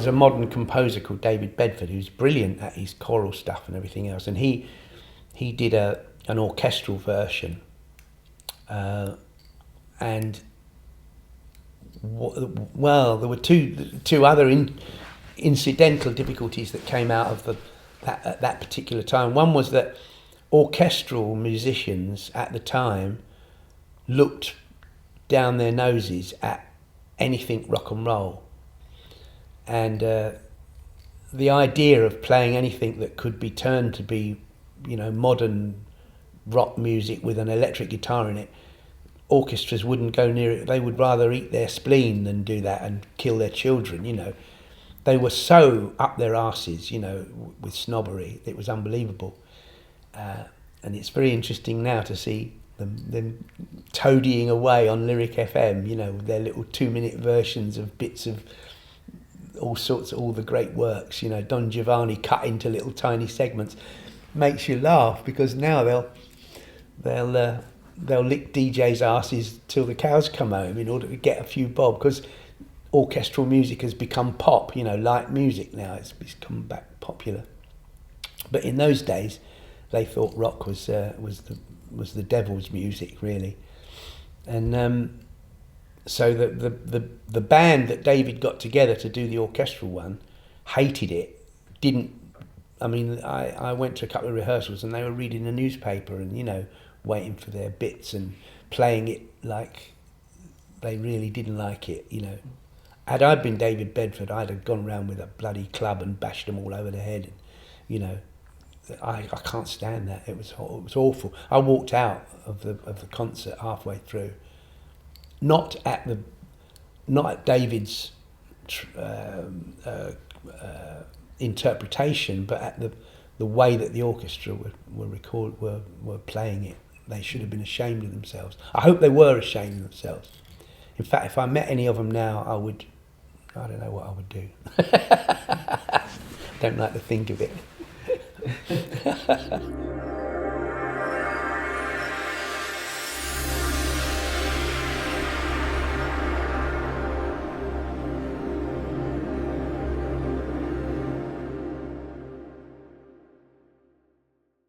a modern composer called David Bedford, who's brilliant at his choral stuff and everything else, and he did an orchestral version, and well, there were two other incidental difficulties that came out of at that particular time. One was that orchestral musicians at the time looked down their noses at anything rock and roll, and the idea of playing anything that could be turned to be, modern rock music with an electric guitar in it, orchestras wouldn't go near it. They would rather eat their spleen than do that and kill their children. They were so up their arses, with snobbery. It was unbelievable. And it's very interesting now to see them toadying away on Lyric FM, with their little 2-minute versions of bits of all the great works, Don Giovanni cut into little tiny segments. Makes you laugh, because now they'll lick DJs' asses till the cows come home in order to get a few bob, because orchestral music has become pop, light music now. It's come back popular. But in those days, they thought rock was the devil's music, really. And so the band that David got together to do the orchestral one hated it. I went to a couple of rehearsals and they were reading the newspaper and waiting for their bits and playing it like they really didn't like it. Had I been David Bedford, I'd have gone round with a bloody club and bashed them all over the head. I can't stand that. It was awful. I walked out of the concert halfway through, not at David's interpretation, but at the way that the orchestra were playing it. They should have been ashamed of themselves. I hope they were ashamed of themselves. In fact, if I met any of them now, I don't know what I would do. Don't like to think of it.